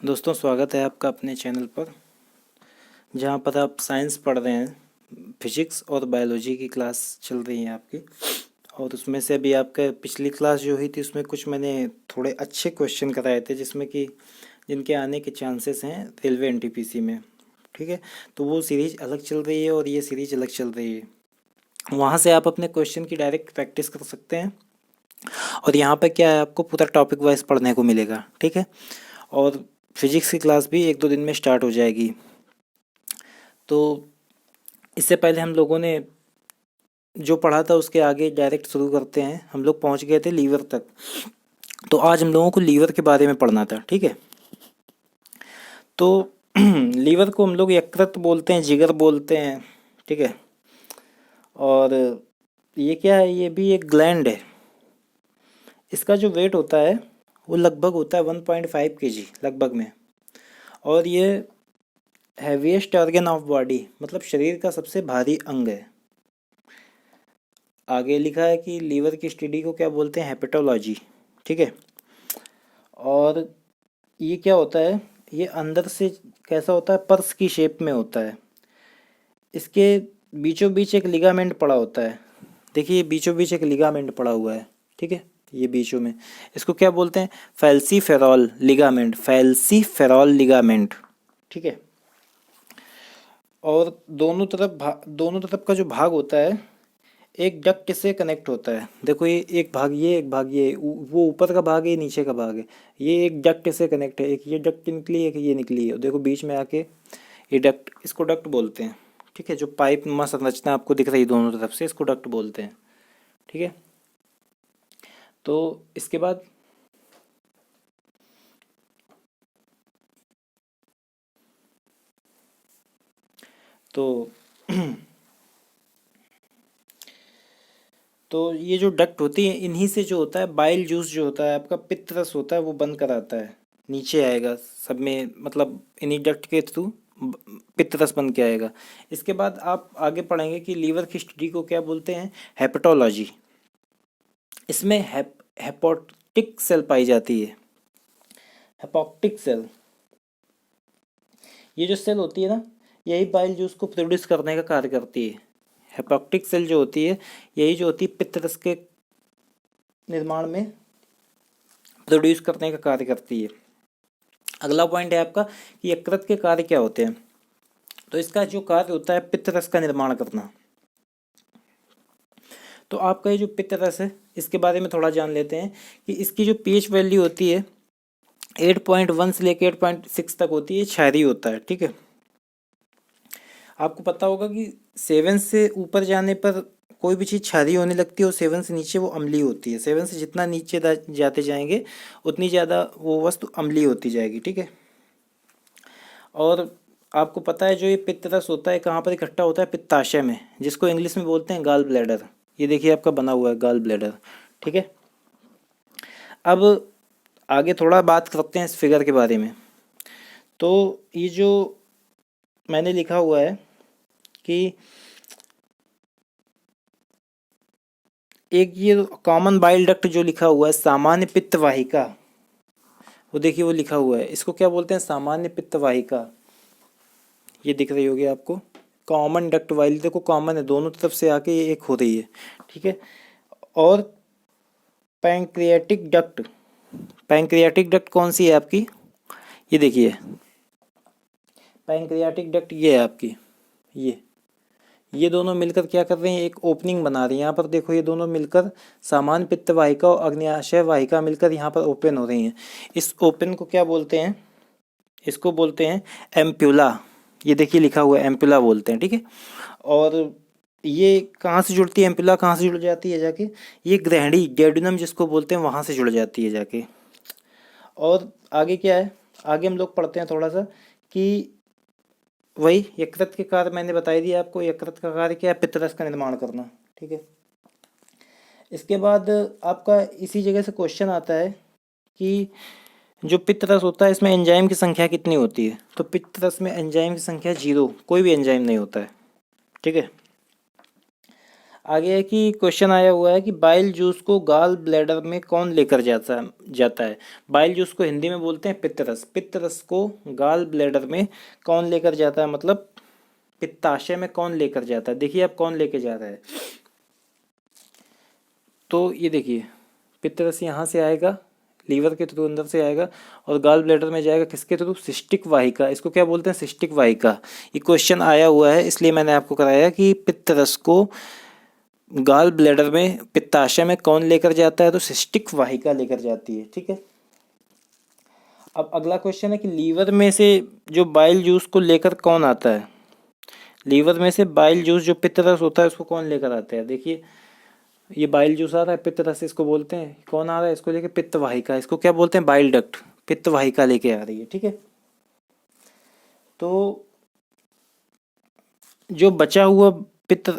दोस्तों स्वागत है आपका अपने चैनल पर, जहां पर आप साइंस पढ़ रहे हैं। फिजिक्स और बायोलॉजी की क्लास चल रही है आपकी। और उसमें से अभी आपका पिछली क्लास जो हुई थी उसमें कुछ मैंने थोड़े अच्छे क्वेश्चन कराए थे, जिसमें कि जिनके आने के चांसेस हैं रेलवे एनटीपीसी में। ठीक है, तो वो सीरीज अलग चल रही है और ये सीरीज अलग चल रही है। वहाँ से आप अपने क्वेश्चन की डायरेक्ट प्रैक्टिस कर सकते हैं। और यहाँ पे क्या है, आपको पूरा टॉपिक वाइज पढ़ने को मिलेगा। ठीक है, और फिजिक्स की क्लास भी एक दो दिन में स्टार्ट हो जाएगी। तो इससे पहले हम लोगों ने जो पढ़ा था उसके आगे डायरेक्ट शुरू करते हैं। हम लोग पहुंच गए थे लीवर तक। तो आज हम लोगों को लीवर के बारे में पढ़ना था। ठीक है, तो लीवर को हम लोग यकृत बोलते हैं, जिगर बोलते हैं। ठीक है, और ये क्या है, ये भी एक ग्लैंड है। इसका जो वेट होता है वो लगभग होता है 1.5 kg लगभग में। और ये हैवीएस्ट ऑर्गन ऑफ बॉडी, मतलब शरीर का सबसे भारी अंग है। आगे लिखा है कि लीवर की स्टडी को क्या बोलते हैं, हेपेटोलॉजी। ठीक है, और ये क्या होता है, ये अंदर से कैसा होता है, पर्स की शेप में होता है। इसके बीचों बीच एक लिगामेंट पड़ा होता है। देखिए, बीचों बीच एक लिगामेंट पड़ा हुआ है। ठीक है, ये बीचों में, इसको क्या बोलते हैं, फैल्सीफेरॉल लिगामेंट, फैल्सीफेरॉल लिगामेंट। ठीक है, और दोनों तरफ का जो भाग होता है एक डक्ट से कनेक्ट होता है। देखो, ये एक भाग, ये एक भाग, ये वो ऊपर का भाग है, ये नीचे का भाग है। ये एक डक्ट से कनेक्ट है, एक ये डक्ट निकली है, एक ये निकली है। देखो बीच में आके ये डक्ट, इसको डक्ट बोलते हैं। ठीक है, जो पाइप नुमा संरचना आपको दिख रही है दोनों तरफ से, इसको डक्ट बोलते हैं। ठीक है, तो इसके बाद तो तो ये जो डक्ट होती है, इन्हीं से जो होता है बाइल जूस जो होता है आपका, पित्त रस होता है, वो बंद कराता है। नीचे आएगा सब में, मतलब इन्हीं डक्ट के थ्रू पित्त रस बन के आएगा। इसके बाद आप आगे पढ़ेंगे कि लीवर की स्टडी को क्या बोलते हैं, हेपेटोलॉजी। इसमें हेपोटिक सेल पाई जाती है। हेपोटिक सेल, ये जो सेल होती है ना, यही बाइल जूस को प्रोड्यूस करने का कार्य करती है। हेपोटिक सेल जो होती है, यही जो होती है पित्त रस के निर्माण में प्रोड्यूस करने का कार्य करती है। अगला पॉइंट है आपका कि यकृत के कार्य क्या होते हैं। तो इसका जो कार्य होता है पित्त रस का निर्माण करना। तो आपका ये जो पित्त रस है, इसके बारे में थोड़ा जान लेते हैं कि इसकी जो पीएच वैल्यू होती है 8.1 से लेकर 8.6 तक होती है, क्षारीय होता है। ठीक है, आपको पता होगा कि 7 से ऊपर जाने पर कोई भी चीज़ क्षारीय होने लगती है और 7 से नीचे वो अम्लीय होती है। 7 से जितना नीचे जाते जाएंगे उतनी ज़्यादा वो वस्तु अम्लीय होती जाएगी। ठीक है, और आपको पता है जो ये पित्त रस होता है कहाँ पर इकट्ठा होता है, पित्ताशय में, जिसको इंग्लिश में बोलते हैं गाल ब्लैडर। ये देखिए आपका बना हुआ है गाल ब्लैडर। ठीक है, अब आगे थोड़ा बात करते हैं इस फिगर के बारे में। तो ये जो मैंने लिखा हुआ है कि एक ये कॉमन बाइल डक्ट जो लिखा हुआ है, सामान्य पित्त वाहिका, वो देखिए वो लिखा हुआ है, इसको क्या बोलते हैं, सामान्य पित्त वाहिका। ये दिख रही होगी आपको, कॉमन डक्ट वाइल, देखो कॉमन है, दोनों तरफ से आके ये एक हो रही है। ठीक है, और पैंक्रियाटिक डक्ट, पैंक्रियाटिक डक्ट कौन सी है आपकी, ये देखिए पैंक्रियाटिक डक्ट ये है आपकी। ये दोनों मिलकर क्या कर रहे हैं, एक ओपनिंग बना रही हैं। यहाँ पर देखो ये दोनों मिलकर सामान्य पित्त वाहिका और अग्न्याशय वाहिका मिलकर यहाँ पर ओपन हो रही हैं। इस ओपन को क्या बोलते हैं, इसको बोलते हैं एम्प्यूला। ये देखिए लिखा हुआ है, एम्प्यूला बोलते हैं। ठीक है, और ये कहाँ से जुड़ती है, एम्प्यूला कहाँ से जुड़ जाती है जाके, ये ग्रहणी डेडुनम जिसको बोलते हैं वहाँ से जुड़ जाती है जाके। और आगे क्या है, आगे हम लोग पढ़ते हैं थोड़ा सा कि वही यकृत के कार्य मैंने बताई दिया आपको। यकृत का कार्य क्या है, पित्त रस का निर्माण करना। ठीक है, इसके बाद आपका इसी जगह से क्वेश्चन आता है कि जो पित्त रस होता है इसमें एंजाइम की संख्या कितनी होती है। तो पित्त रस में एंजाइम की संख्या 0, कोई भी एंजाइम नहीं होता है। ठीक है, आगे है कि क्वेश्चन आया हुआ है कि बाइल जूस को गाल ब्लैडर में कौन लेकर जाता है। बाइल जूस को हिंदी में बोलते हैं पित्तरस। पित्तरस को गाल ब्लैडर में कौन लेकर जाता है, मतलब पित्ताशय में कौन लेकर जाता है। देखिए अब कौन लेकर जा रहा है, तो ये देखिए पित्तरस यहाँ से आएगा, लीवर के थ्रू अंदर से आएगा, और गाल ब्लैडर में जाएगा किसके थ्रू, सिस्टिक वाहिका। इसको क्या बोलते हैं, सिस्टिक वाहिका। ये क्वेश्चन आया हुआ है, इसलिए मैंने आपको कराया कि पित्तरस को गाल ब्लैडर में पित्ताशय में कौन लेकर जाता है, तो सिस्टिक वाहिका लेकर जाती है। ठीक है। अब अगला क्वेश्चन है कि लीवर में से जो बाइल जूस को लेकर कौन आता है। लीवर में से बाइल जूस जो पित्तरस होता है उसको कौन लेकर आता है। देखिए ये बाइल जूस आ रहा है, पित्तरस इसको बोलते हैं, कौन आ रहा है इसको लेके, पित्त वाहिका। इसको क्या बोलते हैं, बाइल डक्ट। पित्त वाहिका लेके आ रही है। ठीक है। तो जो बचा हुआ पित्त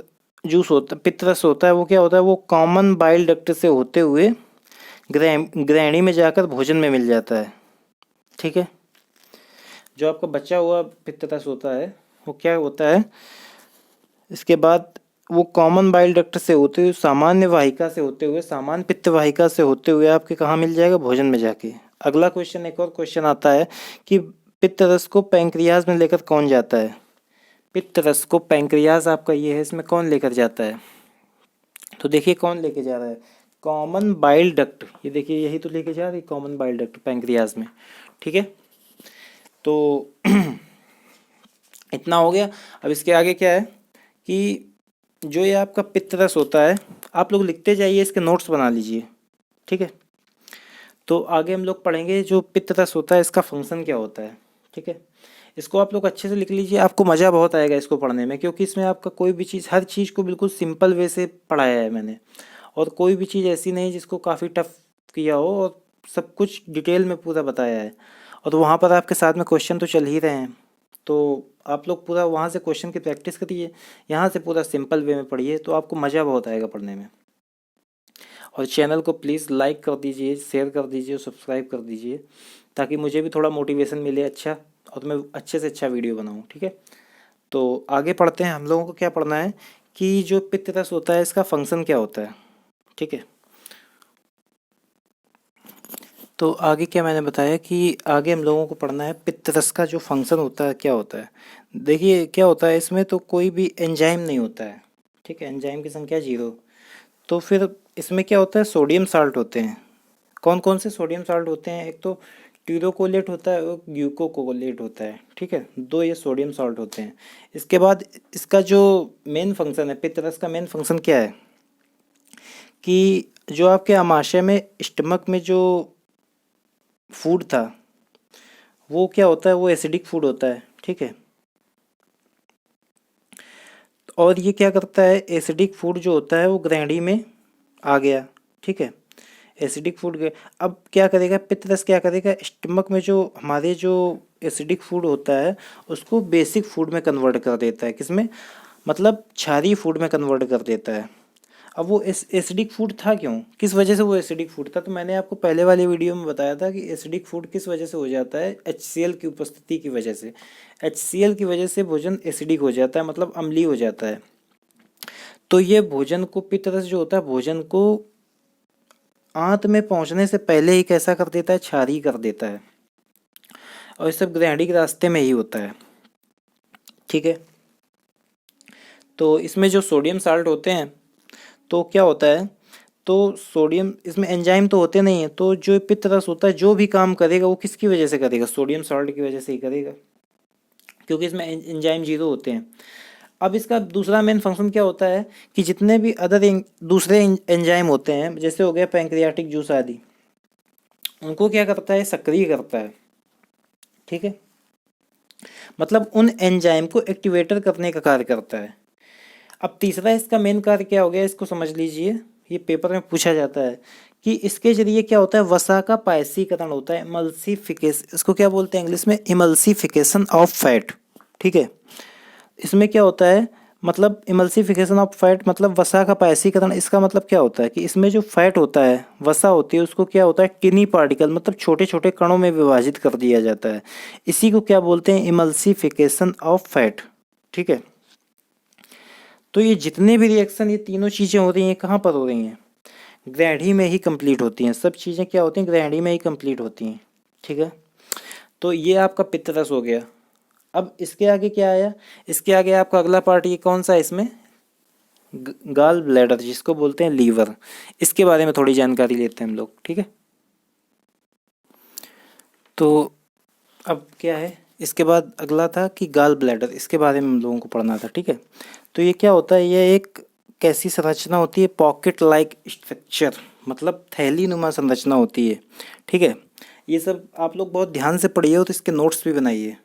जूस होता, पित्तरस होता है, वो क्या होता है, वो कॉमन बाइल डक्ट से होते हुए ग्रैणी में जाकर भोजन में मिल जाता है। ठीक है। जो आपका बचा हुआ पित्तरस होता है वो क्या होता है, इसके बाद वो कॉमन बाइल डक्ट से होते हुए सामान्य वाहिका से होते हुए, सामान्य पित्त वाहिका से होते हुए आपके कहाँ मिल जाएगा, भोजन में जाके। अगला क्वेश्चन, एक और क्वेश्चन आता है कि पित्तरस को पैंक्रियाज में लेकर कौन जाता है। पित्तरस को पैंक्रियाज आपका ये है, इसमें कौन लेकर जाता है, तो देखिए कौन लेके जा रहा है, कॉमन बाइल डक्ट। ये देखिए यही तो लेके जा रही है, कॉमन बाइल डक्ट पैंक्रियाज में। ठीक है। तो इतना हो गया। अब इसके आगे क्या है कि जो ये आपका पित्तरस होता है, आप लोग लिखते जाइए, इसके नोट्स बना लीजिए। ठीक है। तो आगे हम लोग पढ़ेंगे जो पित्तरस होता है इसका फंक्शन क्या होता है। ठीक है। इसको आप लोग अच्छे से लिख लीजिए, आपको मज़ा बहुत आएगा इसको पढ़ने में, क्योंकि इसमें आपका कोई भी चीज़, हर चीज़ को बिल्कुल सिंपल वे से पढ़ाया है मैंने, और कोई भी चीज़ ऐसी नहीं जिसको काफ़ी टफ किया हो, और सब कुछ डिटेल में पूरा बताया है। और वहाँ पर आपके साथ में क्वेश्चन तो चल ही रहे हैं, तो आप लोग पूरा वहाँ से क्वेश्चन की प्रैक्टिस करिए, यहाँ से पूरा सिंपल वे में पढ़िए, तो आपको मज़ा बहुत आएगा पढ़ने में। और चैनल को प्लीज़ लाइक कर दीजिए, शेयर कर दीजिए और सब्सक्राइब कर दीजिए, ताकि मुझे भी थोड़ा मोटिवेशन मिले अच्छा, और मैं अच्छे से अच्छा वीडियो बनाऊँ। ठीक है। तो आगे पढ़ते हैं। हम लोगों को क्या पढ़ना है कि जो पित्तरस होता है इसका फंक्शन क्या होता है। ठीक है। तो आगे क्या मैंने बताया कि आगे हम लोगों को पढ़ना है पित्तरस का जो फंक्शन होता है क्या होता है। देखिए क्या होता है, इसमें तो कोई भी एंजाइम नहीं होता है। ठीक है। एंजाइम की संख्या 0। तो फिर इसमें क्या होता है, सोडियम साल्ट होते हैं। कौन कौन से सोडियम साल्ट होते हैं, एक तो ट्यूरोकोलेट होता है और ग्लूकोकोलेट होता है। ठीक है। 2 ये सोडियम साल्ट होते हैं। इसके बाद इसका जो मेन फंक्शन है, पित्तरस का मेन फंक्शन क्या है कि जो आपके आमाशय में, स्टमक में जो फूड था वो क्या होता है, वो एसिडिक फूड होता है। ठीक है। और ये क्या करता है, एसिडिक फूड जो होता है वो ग्रैणी में आ गया। ठीक है। एसिडिक फूड गए, अब क्या करेगा पित्तरस, क्या करेगा, स्टमक में जो हमारे जो एसिडिक फूड होता है उसको बेसिक फूड में कन्वर्ट कर देता है। किसमें, मतलब क्षारीय फूड में कन्वर्ट कर देता है। अब वो एसिडिक फूड था क्यों, किस वजह से वो एसिडिक फूड था, तो मैंने आपको पहले वाले वीडियो में बताया था कि एसिडिक फूड किस वजह से हो जाता है, HCl की उपस्थिति की वजह से। HCl की वजह से भोजन एसिडिक हो जाता है, मतलब अम्लीय हो जाता है। तो ये भोजन को, पित्तरस जो होता है भोजन को आंत में पहुंचने से पहले ही कैसा कर देता है, क्षारीय कर देता है, और ये सब ग्रैणी के रास्ते में ही होता है। ठीक है। तो इसमें जो सोडियम साल्ट होते हैं, तो क्या होता है, तो सोडियम, इसमें एंजाइम तो होते नहीं है, तो जो पित्तरस होता है जो भी काम करेगा वो किसकी वजह से करेगा, सोडियम साल्ट की वजह से ही करेगा, क्योंकि इसमें एंजाइम 0 होते हैं। अब इसका दूसरा मेन फंक्शन क्या होता है कि जितने भी अदर दूसरे एंजाइम होते हैं, जैसे हो गया पैंक्रियाटिक जूस आदि, उनको क्या करता है, सक्रिय करता है। ठीक है। मतलब उन एंजाइम को एक्टिवेटर करने का कार्य करता है। अब तीसरा इसका मेन कार्य क्या हो गया, इसको समझ लीजिए, ये पेपर में पूछा जाता है कि इसके जरिए क्या होता है, वसा का पायसीकरण होता है, इमल्सिफिकेशन, इसको क्या बोलते हैं इंग्लिश में, इमल्सिफिकेशन ऑफ फैट। ठीक है। इसमें क्या होता है, मतलब इमल्सिफिकेशन ऑफ फैट मतलब वसा का पायसीकरण, इसका मतलब क्या होता है कि इसमें जो फैट होता है, वसा होती है, उसको क्या होता है, टिनी पार्टिकल मतलब छोटे छोटे कणों में विभाजित कर दिया जाता है। इसी को क्या बोलते हैं, इमल्सिफिकेशन ऑफ फैट। ठीक है। तो ये जितने भी रिएक्शन, ये तीनों चीज़ें हो रही हैं, कहाँ पर हो रही हैं? ग्रैंडी में ही कंप्लीट होती हैं। सब चीज़ें क्या होती हैं? ग्रैंडी में ही कंप्लीट होती हैं। ठीक है, तो ये आपका पित्तरस हो गया। अब इसके आगे क्या आया? इसके आगे आपका अगला पार्ट ये कौन सा है इसमें? गाल ब्लैडर, जिसको बोलते हैं लीवर। इसके बारे में थोड़ी जानकारी लेते हैं हम लोग। ठीक है, तो अब क्या है, इसके बाद अगला था कि गाल ब्लैडर, इसके बारे में हम लोगों को पढ़ना था। ठीक है, तो ये क्या होता है? ये एक कैसी संरचना होती है? पॉकेट लाइक स्ट्रक्चर, मतलब थैली नुमा संरचना होती है। ठीक है, ये सब आप लोग बहुत ध्यान से पढ़िए और इसके नोट्स भी बनाइए,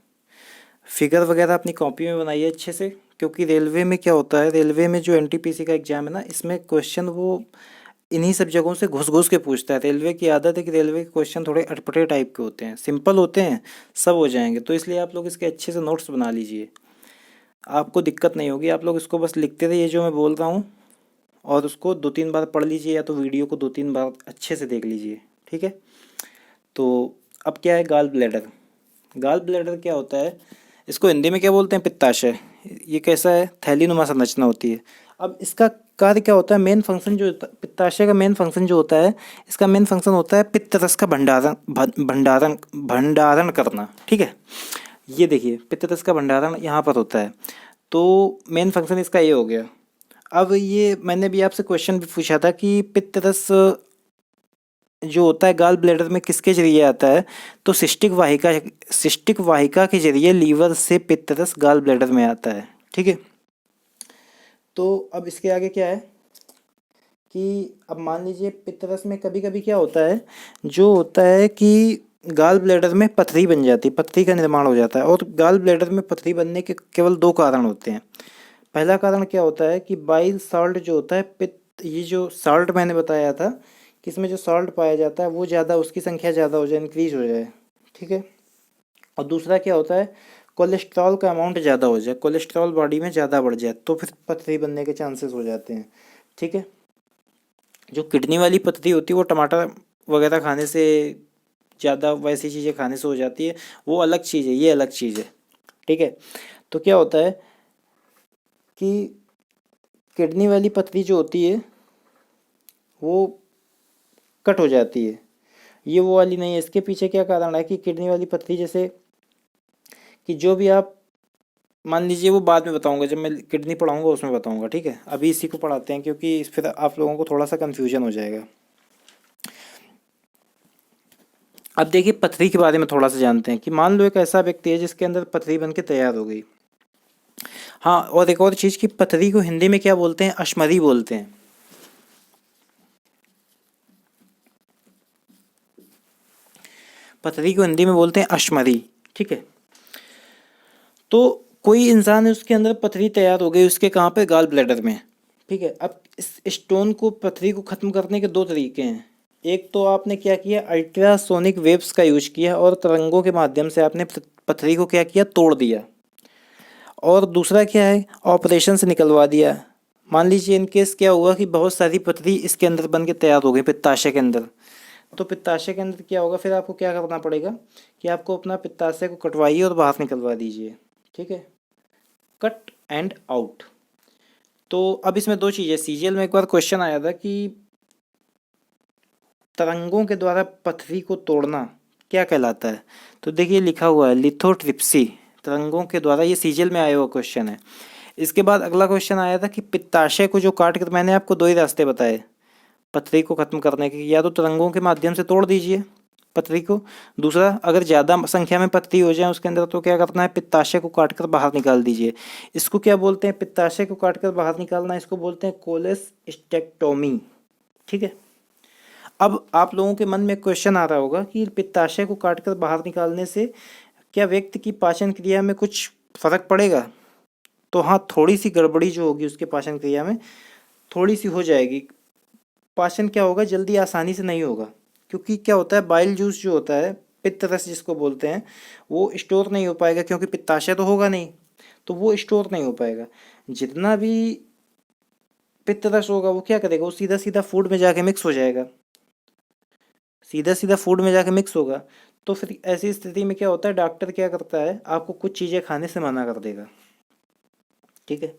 फिगर वगैरह अपनी कॉपी में बनाइए अच्छे से। क्योंकि रेलवे में क्या होता है, रेलवे में जो एनटीपीसी का एग्ज़ाम है ना, इसमें क्वेश्चन वो इन्हीं सब जगहों से घुस घुस के पूछता है। रेलवे की आदत है कि रेलवे के क्वेश्चन थोड़े अटपटे टाइप के होते हैं, सिंपल होते हैं, सब हो जाएंगे। तो इसलिए आप लोग इसके अच्छे से नोट्स बना लीजिए, आपको दिक्कत नहीं होगी। आप लोग इसको बस लिखते रहिए जो मैं बोल रहा हूँ, और उसको 2-3 बार पढ़ लीजिए, या तो वीडियो को 2-3 बार अच्छे से देख लीजिए। ठीक है, तो अब क्या है गाल ब्लैडर? गाल ब्लैडर क्या होता है? इसको हिंदी में क्या बोलते हैं? पित्ताशय। ये कैसा है? थैलीनुमा संरचना होती है। अब इसका कार्य क्या होता है? मेन फंक्शन जो पित्ताशय का मेन फंक्शन जो होता है, इसका मेन फंक्शन होता है पित्त रस का भंडारण करना। ठीक है, ये देखिए पित्त रस का भंडारण यहाँ पर होता है, तो मेन फंक्शन इसका ये हो गया। अब ये मैंने भी आपसे क्वेश्चन भी पूछा था कि पित्त रस जो होता है गाल ब्लैडर में किसके जरिए आता है? तो सिस्टिक वाहिका के जरिए लीवर से पित्तरस गाल ब्लैडर में आता है। ठीक है, तो अब इसके आगे क्या है कि अब मान लीजिए पित्तरस में कभी कभी क्या होता है, जो होता है कि गाल ब्लैडर में पथरी बन जाती है, पथरी का निर्माण हो जाता है। और गाल ब्लैडर में पथरी बनने के केवल 2 कारण होते हैं। पहला कारण क्या होता है कि बाइल सॉल्ट जो होता है, पित्त, ये जो सॉल्ट मैंने बताया था कि इसमें जो सॉल्ट पाया जाता है वो ज़्यादा, उसकी संख्या ज़्यादा हो जाए, इंक्रीज हो जाए। ठीक है, और दूसरा क्या होता है? कोलेस्ट्रॉल का अमाउंट ज़्यादा हो जाए, कोलेस्ट्रॉल बॉडी में ज़्यादा बढ़ जाए, तो फिर पथरी बनने के चांसेस हो जाते हैं। ठीक है, जो किडनी वाली पथरी होती है वो टमाटर वगैरह खाने से, ज़्यादा वैसी चीज़ें खाने से हो जाती है, वो अलग चीज़ है, ये अलग चीज़ है। ठीक है, तो क्या होता है कि किडनी वाली पथरी जो होती है वो कट हो जाती है, ये वो वाली नहीं है। इसके पीछे क्या कारण है कि किडनी वाली पथरी, जैसे कि जो भी आप मान लीजिए, वो बाद में बताऊंगा, जब मैं किडनी पढ़ाऊंगा उसमें बताऊंगा। ठीक है, अभी इसी को पढ़ाते हैं क्योंकि फिर आप लोगों को थोड़ा सा कन्फ्यूजन हो जाएगा। अब देखिए पथरी के बारे में थोड़ा सा जानते हैं कि मान लो एक ऐसा व्यक्ति है जिसके अंदर पथरी बन के तैयार हो गई। हाँ, और एक और चीज़ की, पथरी को हिंदी में क्या बोलते हैं? अश्मरी बोलते हैं। पथरी को हिंदी में बोलते हैं अश्मरी। ठीक है, तो कोई इंसान है उसके अंदर पथरी तैयार हो गई, उसके कहाँ पे? गाल ब्लैडर में। ठीक है, अब इस स्टोन को, पथरी को ख़त्म करने के 2 तरीके हैं। एक तो आपने क्या किया, अल्ट्रासोनिक वेव्स का यूज किया और तरंगों के माध्यम से आपने पथरी को क्या किया? तोड़ दिया। और दूसरा क्या है? ऑपरेशन से निकलवा दिया। मान लीजिए इन केस क्या हुआ कि बहुत सारी पथरी इसके अंदर बन के तैयार हो गई पित्ताशय के अंदर, तो पित्ताशय के अंदर क्या होगा? फिर आपको क्या करना पड़ेगा कि आपको अपना पित्ताशय को कटवाइए और बाहर निकलवा दीजिए। ठीक है, कट एंड आउट। तो अब इसमें 2 चीज़ें, सीजीएल में एक बार क्वेश्चन आया था कि तरंगों के द्वारा पथरी को तोड़ना क्या कहलाता है? तो देखिए लिखा हुआ है लिथोट्रिप्सी, तरंगों के द्वारा, ये सीजीएल में आया हुआ क्वेश्चन है। इसके बाद अगला क्वेश्चन आया था कि पित्ताशय को जो काट कर, मैंने आपको 2 ही रास्ते बताए पथरी को ख़त्म करने के, या तो तरंगों के माध्यम से तोड़ दीजिए पथरी को, दूसरा अगर ज़्यादा संख्या में पथरी हो जाए उसके अंदर तो क्या करना है? पित्ताशय को काट कर बाहर निकाल दीजिए। इसको क्या बोलते हैं? पित्ताशय को काट कर बाहर निकालना, इसको बोलते हैं कोलेस्टेक्टोमी। ठीक है, अब आप लोगों के मन में क्वेश्चन आ रहा होगा कि पित्ताशय को काट कर बाहर निकालने से क्या व्यक्ति की पाचन क्रिया में कुछ फर्क पड़ेगा? तो हाँ, थोड़ी सी गड़बड़ी जो होगी उसके पाचन क्रिया में थोड़ी सी हो जाएगी। पाचन क्या होगा? जल्दी आसानी से नहीं होगा, क्योंकि क्या होता है, बाइल जूस जो होता है, पित्त रस जिसको बोलते हैं, वो स्टोर नहीं हो पाएगा, क्योंकि पित्ताशय तो होगा नहीं, तो वो स्टोर नहीं हो पाएगा। जितना भी पित्त रस होगा वो क्या करेगा? वो सीधा सीधा फूड में जाके मिक्स हो जाएगा, सीधा सीधा फूड में जाके मिक्स होगा। तो फिर ऐसी स्थिति में क्या होता है, डॉक्टर क्या करता है, आपको कुछ चीज़ें खाने से मना कर देगा। ठीक है,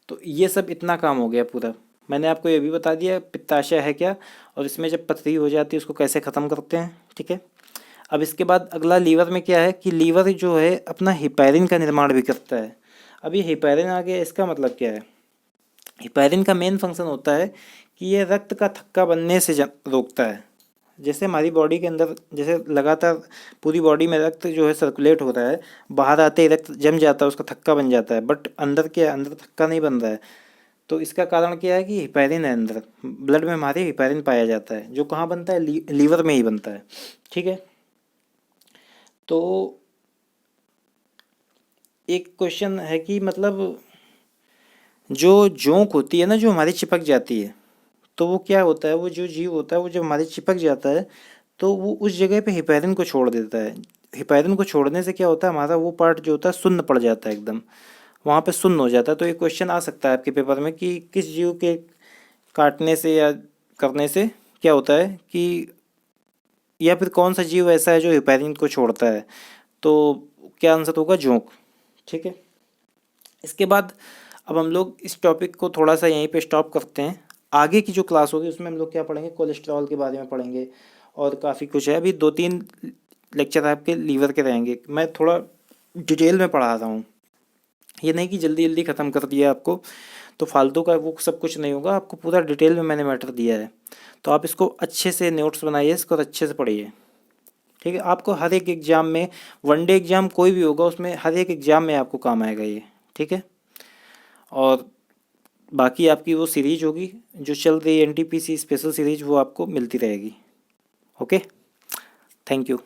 तो ये सब इतना काम हो गया पूरा। मैंने आपको ये भी बता दिया पित्ताशय है क्या, और इसमें जब पथरी हो जाती है उसको कैसे ख़त्म करते हैं, ठीक है। अब इसके बाद अगला लीवर में क्या है कि लीवर जो है अपना हिपैरिन का निर्माण भी करता है। अब ये हिपैरिन आ गया, इसका मतलब क्या है? हिपैरिन का मेन फंक्शन होता है कि ये रक्त का थक्का बनने से रोकता है। जैसे हमारी बॉडी के अंदर जैसे लगातार पूरी बॉडी में रक्त जो है सर्कुलेट हो रहा है, बाहर आते ही रक्त जम जाता है, उसका थक्का बन जाता है, बट अंदर क्या, अंदर थक्का नहीं बन रहा है। तो इसका कारण क्या है कि हिपैरिन है, अंदर ब्लड में हमारे हिपैरिन पाया जाता है, जो कहाँ बनता है, लीवर में ही बनता है, ठीक है। तो एक क्वेश्चन है कि मतलब जो जोंक होती है ना, जो हमारी चिपक जाती है, तो वो क्या होता है, वो जो जीव होता है वो जब हमारे चिपक जाता है तो वो उस जगह पे हिपैरिन को छोड़ देता है। हिपैरिन को छोड़ने से क्या होता है, हमारा वो पार्ट जो होता है सुन्न पड़ जाता है, एकदम वहाँ पे सुन्न हो जाता है। तो ये क्वेश्चन आ सकता है आपके पेपर में कि किस जीव के काटने से या करने से क्या होता है कि, या फिर कौन सा जीव ऐसा है जो हिपैरिन को छोड़ता है। तो क्या आंसर होगा, जोंक, ठीक है। इसके बाद अब हम लोग इस टॉपिक को थोड़ा सा यहीं पे स्टॉप करते हैं। आगे की जो क्लास होगी उसमें हम लोग क्या पढ़ेंगे, कोलेस्ट्रॉल के बारे में पढ़ेंगे, और काफ़ी कुछ है। अभी 2-3 लेक्चर आपके लीवर के रहेंगे, मैं थोड़ा डिटेल में पढ़ा रहा हूँ, ये नहीं कि जल्दी जल्दी ख़त्म कर दिया आपको, तो फालतू का वो सब कुछ नहीं होगा, आपको पूरा डिटेल में मैंने मैटर दिया है। तो आप इसको अच्छे से नोट्स बनाइए, इसको और अच्छे से पढ़िए, ठीक है। आपको हर एक एग्ज़ाम में, वनडे एग्ज़ाम कोई भी होगा उसमें हर एक एग्ज़ाम में आपको काम आएगा ये, ठीक है। और बाकी आपकी वो सीरीज होगी जो चल रही है एनटीपीसी स्पेशल सीरीज, वो आपको मिलती रहेगी। Okay, thank you.